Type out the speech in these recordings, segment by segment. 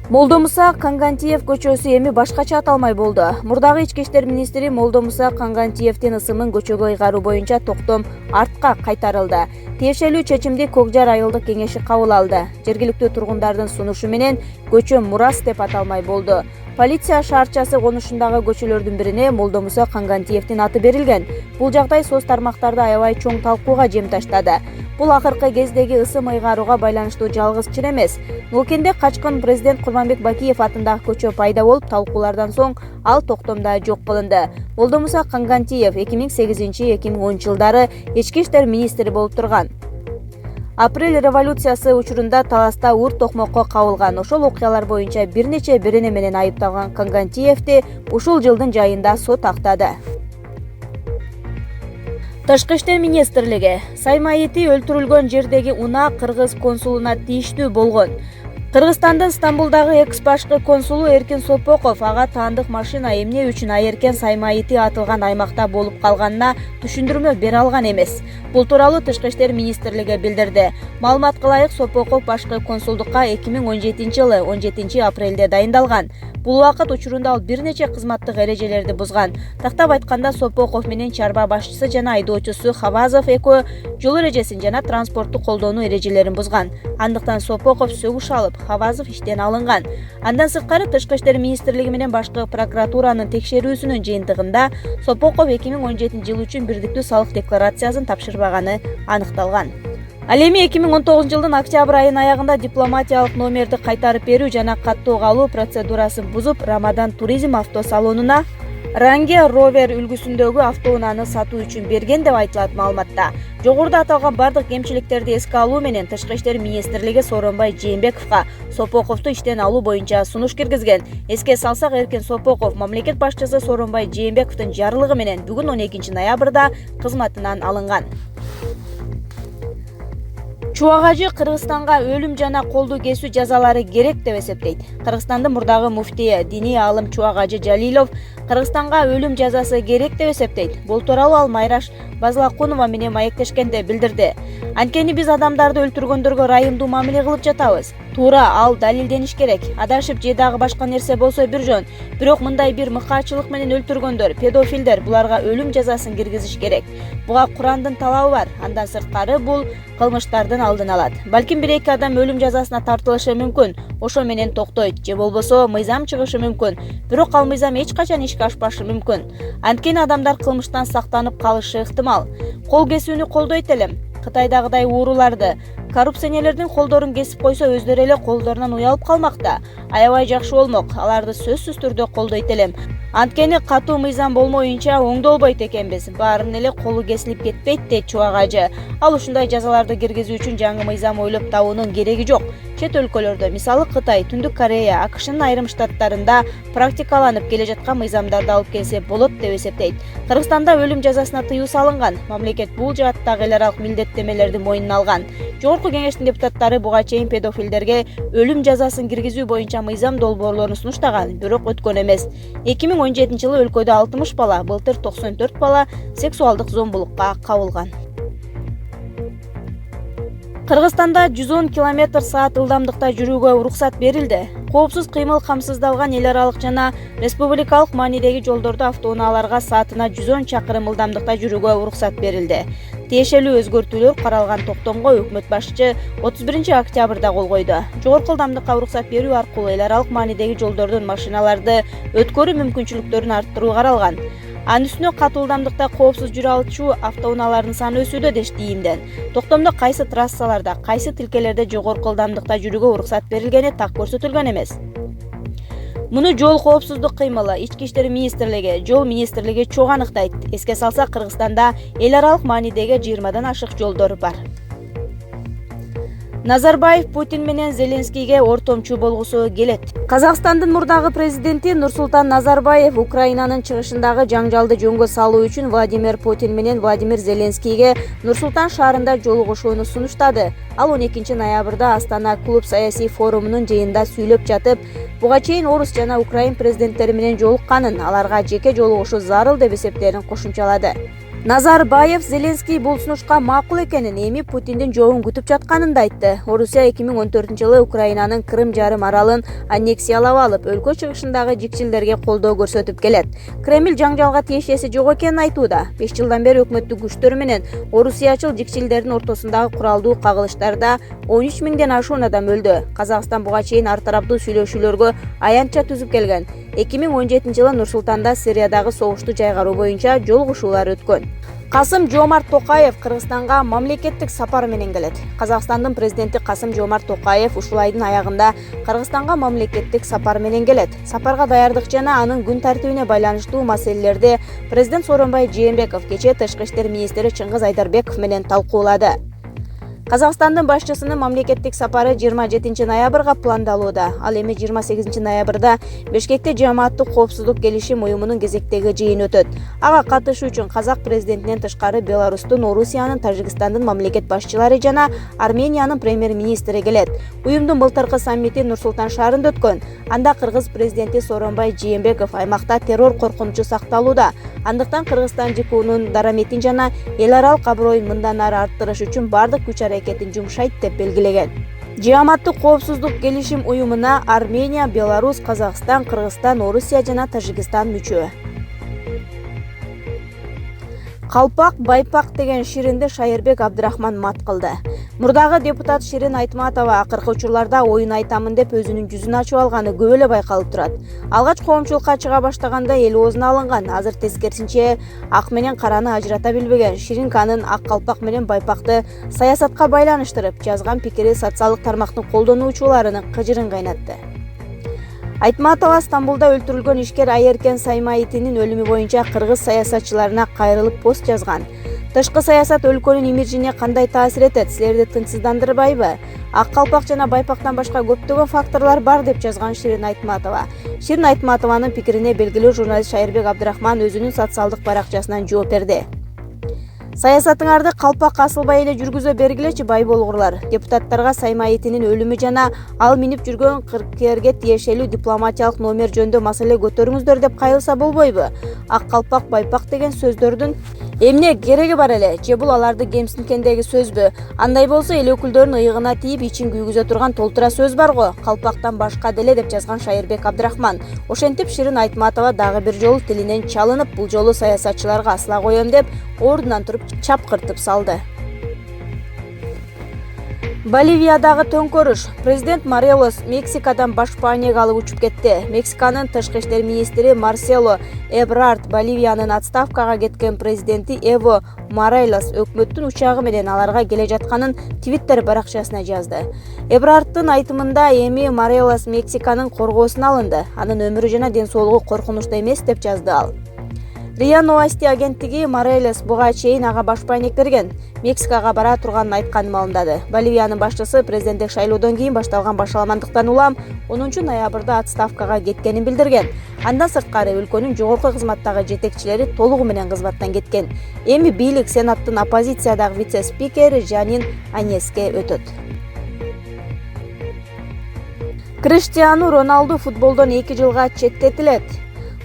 Молдомуса Кангантиев көчөсү эми башкача аталмай болду. Мурдагы ички иштер министри Молдомуса Кангантиевдин ысымын көчөгө ыйгаруу боюнча токтом артка кайтарылды. Тиешелүү чечимди Кокжар айылдык кеңеши кабыл алды. Жергиликтүү тургундардын сунушу менен көчө Мурас деп аталмай болду. Полиция шаарчасы конушундагы көчөлөрдүн бирине Молдомуса Кангантиевдин аты берилген. Бул жагдай соц тармактарда аябай чоң талкууга жем таштады. Бул акыркы кездеги ысым ыйгарууга байланыштуу жалгыз чир эмес. Нукенде качкын президент Курманбек Бакиев атындагы көчө пайда болуп, талкуулардан соң ал токтомдо жок кылынды. Молдомуса Кангантиев 2008-2010 жылдары ички иштер министри болуп турган. Апрель революциясы учурунда таласта ур токмокко кабылган. Ошол окуялар боюнча бир нече бирене менен айыпталган Кангантиевди ушул жылдын жайында сот актады. Тышкы иштер министрлиги Саймаити өлтүрүлгөн жердеги унаа кыргыз консулуна тийиштүү болгон. Кыргызстандын Стамбулдагы экс-башкы консулу Эркин Сопоков ага таандык машина эмне үчүн Айеркен Саймаити атылган аймакта болуп калганына түшүндүрмө бере алган эмес. Бул тууралуу Тышкы иштер министрлиги билдирди. Маалыматка ылайык, Сопоков башкы консулдукка 2017 жылы 17 апрелде дайындалган. Бул убакыт учурунда ал бир нече кызматтык эрежелерди бузган. Тактап айтканда, Сопоков менен чарба башчысы жана айдоочусу Хавазов экөө жол эрежесин жана транспортту колдонуу эрежелерин бузган. Андыктан Сопоков сөгүш алып, Хавазов иштен алынган. Андан сырткары Тышкы иштер министрлиги менен башкы прокуратуранын текшерүүсүнүн жыйынтыгында Сопоков 2017 жыл үчүн бирдиктүү салык декларациясын тапшырбаганы аныкталган. Ал эми 2019 жылдын октябрь айынын аягында дипломатиялык номерди кайтарып берүү жана каттоого алуу процедурасын бузуп, Рамадан туризм автосалонуна Ранге Ровер үлгүсүндөгү автоунааны сатуу үчүн берген деп айтылат маалыматта. Жогоруда аталган бардык кемчиликтерди эске алуу менен Тышкы иштер министрлиги Сооронбай Жээнбековго Сопоковду иштен алуу боюнча сунуш киргизген. Эске салсак, Эркин Сопоков мамлекет башчысы Сооронбай Жээнбековдун жарлыгы менен бүгүн 12 ноябрда кызматынан алынган. Чубагажы Кыргызстанга өлүм жана колду кесүү жазалары керек деп эсептейт. Кыргызстандын мурдагы муфтийи, диний аалым Чубагажы Жалилов Кыргызстанга өлүм жазасы керек деп эсептейт. Бул тууралуу ал Майраш Базылакунова менен маектешкенде билдирди. Анткени биз адамдарды өлтүргөндөргө ырайымдуу мамиле кылып жатабыз. Туура, ал далилдениш керек. Адашып же дагы башка нерсе болсо бир жөн. Бирок мындай бир мыкаачылык менен өлтүргөндөр, педофилдер, буларга өлүм жазасын киргизиш керек. Буга Курандын талабы бар. Андан сырткары бул кылмыштардын алдын алат. Балким бир-эки адам өлүм жазасына тартылышы мүмкүн, ошо менен токтойт, же болбосо мыйзам чыгышы мүмкүн. Бирок ал мыйзам эч качан ишке ашпашы мүмкүн. Анткени адамдар кылмыштан сактанып калышы ыктымал. Кол кесүүнү колдойт элем. Кытайдагыдай ууруларды, коррупционерлердин колдорун кесип койсо өздөрү эле колдорунан уялып калмакта. Аябай жакшы болмок. Аларды сөзсүз түрдө колдойт элем. Анткени катуу мыйзам болмоюнча оңдолбойт экенбиз. Баарын эле колу кесилип кетпейт дейт Чубагажы. Ал ушундай жазаларды киргизүү үчүн жаңы мыйзам ойлоп табуунун кереги жок. Чет өлкөлөрдө, мисалы Кытай, Түндүк Корея, АКШнын айрым штаттарында практикаланып келе жаткан мыйзамдарды алып келсе болот деп эсептейт. Кыргызстанда өлүм жазасына тыюу салынган. Мамлекет бул жааттагы эл аралык милдеттемелерди мойнуна алган. Жогорку кеңештин депутаттары буга чейин педофилдерге өлүм жазасын киргизүү боюнча мыйзам долбоорлорун сунуштаган, бирок өткөн эмес. 2017 жылы өлкөдө 60 бала, былтыр 94 бала сексуалдык зомбулукка кабылган. Кыргызстанда 110 км/саат ылдамдыкта жүрүүгө уруксат берилди. Коопсуз кыймыл камсыздалган эл аралык жана республикалык маанидеги жолдордо автоунааларга саатына 110 чакырым ылдамдыкта жүрүүгө уруксат берилди. Тиешелүү өзгөртүүлөр каралган токтомго өкмөт башчы 31 октябрда кол койду. Жогорку ылдамдыкка уруксат берүү аркылуу эл аралык маанидеги жолдордон машиналарды өткөрүү мүмкүнчүлүктөрүн арттыруу каралган. Анын үстүнө катуу ылдамдыкта коопсуз жүрө алчу автоунаалардын саны өсүүдө деш ийимден. Токтомдо кайсы трассаларда, кайсы тилкелерде жогорку ылдамдыкта жүрүүгө уруксат берилгени так көрсөтүлгөн эмес. Муну жол коопсуздук кыймылы, ички иштер министрлиги, жол министрлиги чогуу аныктайт. Эске салсак, Кыргызстанда эл аралык маанидеги 20дан ашык жолдор бар. Назарбаев Путин менен Зеленскийге ортомчу болгусу келет. Казакстандын мурдагы президенти Нурсултан Назарбаев Украинанын чыгышындагы жаңжалды жөнгө салуу үчүн Владимир Путин менен Владимир Зеленскийге Нурсултан шаарында жолугушууну сунуштады. Ал 12 ноябрда Астана клуб саясий форумунун жыйынында сүйлөп жатып, буга чейин орус жана украин президенттери менен жолукканын, аларга жеке жолугушуу зарыл деп эсептээрин кошумчалады. Назарбаев Зеленский бул сунушка макул экенин, эми Путиндин жообун күтүп жатканын да айтты. Орусия 2014-жылы Украинанын Крым жарым аралын аннексиялап алып, өлкө чыгышындагы жикчилдерге колдоо көрсөтүп келет. Кремль жаңжалга тиешеси жок экенин айтууда. 5 жылдан бери өкмөттүк күчтөр менен орусиячыл жикчилдердин ортосундагы куралдуу кагылыштарда 13 миңден ашуун адам өлдү. Казакстан буга чейин ар тараптуу сүйлөшүүлөргө аянтча түзүп келген. 2017-жылы Нур-Султанда Сириядагы согушту жайгаруу боюнча жолугушуулар өткөн. Касым-Жомарт Токаев Кыргызстанга мамлекеттик сапар менен келет. Казакстандын президенти Касым-Жомарт Токаев ушул айдын аягында Кыргызстанга мамлекеттик сапар менен келет. Сапарга даярдык жана анын күн тартибине байланыштуу маселелерди президент Сооронбай Жээнбеков кечээ тышкы иштер министри Чыңгыз Айдарбеков менен талкуулады. Казакстандын башчысынын мамлекеттик сапары 27 ноябрга пландалууда. Ал эми 28 ноябрда Бишкекте Жааматтык коопсуздук келишим уюмунун кезектеги жыйын өтөт. Ага катышуу үчүн Казак президентинен тышкары Беларустун, Орусиянын, Тажикстандын мамлекет башчылары жана Армениянын премьер-министри келет. Уюмдун былтыркы саммити Нур-Султан шаарында өткөн. Анда Кыргыз президенти Сооронбай Жээнбеков аймакта террор коркунучу сакталууда. Андыктан Кыргызстан ЖКУнун дараметин жана эл аралык аброюн мындан ары арттырыш үчүн бардык күч аракетин жумшайт деп белгилеген. Жааматтык коопсуздук келишим уюмуна Армения, Беларусь, Казакстан, Кыргызстан, Орусия жана Тажикстан мүчө. Калпак байпак деген ширинди Шайырбек Абдрахман мат кылды. Мурдагы депутат Ширин Айтматова акыркы учурларда оюн айтамын деп өзүнүн жүзүн ачып алганы көп эле байкалып турат. Алгач коомчулукка чыга баштаганда эл оозуна алынган, азыр тескерисинче ак менен караны ажырата билбеген Ширинканын ак калпак менен байпакты саясатка байланыштырып жазган пикири социалдык тармактын колдонуучуларынын кыжырын кайнатты. Айтматова Стамбулда өлтүрүлгөн ишкер Айеркен Саймаитинин өлүмү боюнча кыргыз саясатчыларына кайрылып пост жазган. Тышкы саясат өлкөнүн имиджине кандай таасир этет, силерди тынчсыздандырбайбы? Ак калпак жана байпактан башка көптөгөн факторлор бар деп жазган Ширин Айтматова. Ширин Айтматованын пикирине белгилүү журналист Шайырбек Абдрахман өзүнүн социалдык баракчасынан жооп берди. Саясатыңарды калпак асылбай эле жүргүзө бергилечи бай болгурлар. Депутаттарга Саймаитинин өлүмү жана ал минип жүргөн кыркерге тиешелүү дипломатиялык номер жөнүндө маселе көтөрүңүздөр деп кайрылса болбойбу? Ак калпак байпак деген сөздөрдүн эмне кереги бар эле? Же бул аларды кемсинткендеги сөзбү? Андай болсо эл өкүлдөрүнүн ыйыгына тийип ичин күйгүзө турган толтура сөз бар го. Калпактан башка деле деп жазган Шайырбек Абдрахман. Ошентип Ширин Айтматова дагы бир жолу тилинен чалынып, бул жолу саясатчыларга асыла коем деп ордунан туруп чапкыртып салды. Боливиядагы төңкөрүш. Президент Морелос Мексикадан башпаанеге алып учуп кетти. Мексиканын тышкы иштер министри Марсело Эбрард Боливиянын отставкага кеткен президенти Эво Моралес өкмөттүн учагы менен аларга келе жатканын Твиттер баракчасына жазды. Эбрардтын айтымында эми Морелес Мексиканын коргоосуна алынды. Анын өмүрү жана ден соолугу коркунучта эмес деп жазды ал. РИА Новости агенттиги Моралес буга чейин ага башпаанек берген, Мексикага бара турганын айтканын маалымдады. Боливиянын башчысы президенттик шайлоодон кийин башталган башаламандыктан улам 10 ноябрда отставкага кеткенин билдирген. Андан сырткары өлкөнүн жогорку кызматтагы жетекчилери толугу менен кызматтан кеткен. Эми бийлик Сенаттын оппозициядагы вице-спикери Жанин Аньеске өтөт. Криштиану Роналду футболдон 2 жылга четтетилет.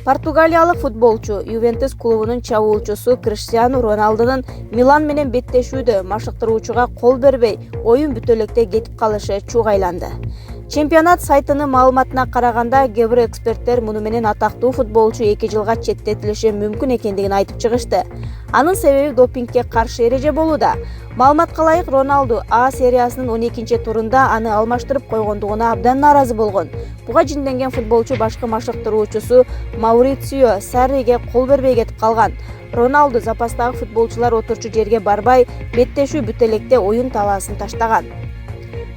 Португалиялык футболчу Ювентус клубунун чабуучусу Криштиану Роналдунун Милан менен беттешүүдө машыктыруучуга кол бербей, оюн бүтө электе кетип калышы чугайланды. Чемпионат сайтынын маалыматына караганда, кээ бир эксперттер муну менен атактуу футболчу 2 жылга четтетилиши мүмкүн экендигин айтып чыгышты. Анын себеби допингге каршы эреже болууда. Маалыматка ылайык, Роналду А сериясынын 12-турунда аны алмаштырып койгондугуна абдан нааразы болгон. Буга жинденген футболчу башкы машыктыруучусу Маурицио Сарриге кол бербей кетип калган. Роналду запастагы футболчулар отурчу жерге барбай, беттешүү бүтө электе оюн талаасын таштаган.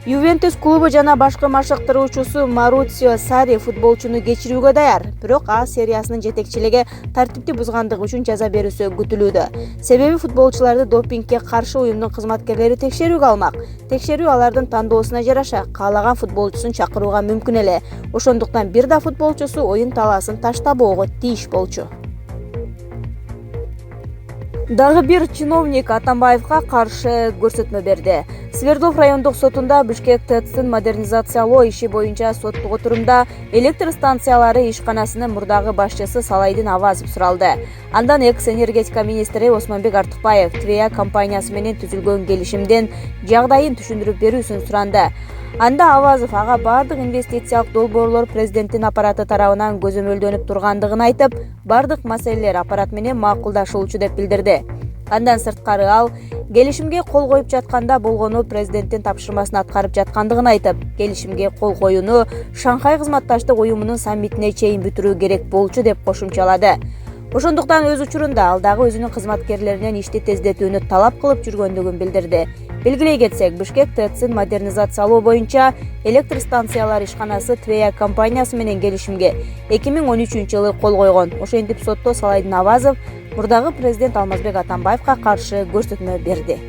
Ювентус клубу жана башкы машыктыруучусу Маурицио Сарри футболчуну кечирүүгө даяр, бирок А сериясынын жетекчилиги тартипти бузгандыгы үчүн жаза берүүсү күтүлүүдө. Себеби футболчуларды допингге каршы уюмдун кызматкерлери текшерүүгө алмак. Текшерүү алардын тандоосуна жараша каалаган футболчусун чакырууга мүмкүн эле. Ошондуктан бир да футболчусу оюн талаасын таштабоого тийиш болчу. Дагы бир чиновник Атамбаевга каршы көрсөтмө берди. Свердлов райондук сотунда Бишкек ТЭЦ-ын модернизациялоо иши боюнча соттук отурумда электр станциялары ишканасынын мурдагы башчысы Салайдын Авазов суралды. Андан экс-энергетика министри Осмонбек Артыкбаев Твея компаниясы менен түзүлгөн келишимдин жагдайын түшүндүрүп берүүсүн суранды. Анда Авазов ага бардык инвестициялык долбоорлор президенттин аппараты тарабынан көзөмөлдөнүп тургандыгын айтып, бардык маселелер аппарат менен макулдашылчу деп билдирди. Андан сырткары ал келишимге кол коюп жатканда болгону президенттин тапшырмасын аткарып жаткандыгын айтып, келишимге кол коюуну Шанхай кызматташтык уюмунун саммитине чейин бүтүрүү керек болчу деп кошумчалады. Ошондуктан өз учурунда ал дагы өзүнүн кызматкерлеринен ишти тездетүүнү талап кылып жүргөндүгүн билдирди. Белгилей кетсек, Бишкек ТЭЦ-ын модернизациялоо боюнча электр станциялар ишканасы Твея компаниясы менен келишимге 2013-жылы кол койгон. Ошентип сотто Салайдын Авазов мурдагы президент Алмазбек Атамбаевга каршы көрсөтмө берди.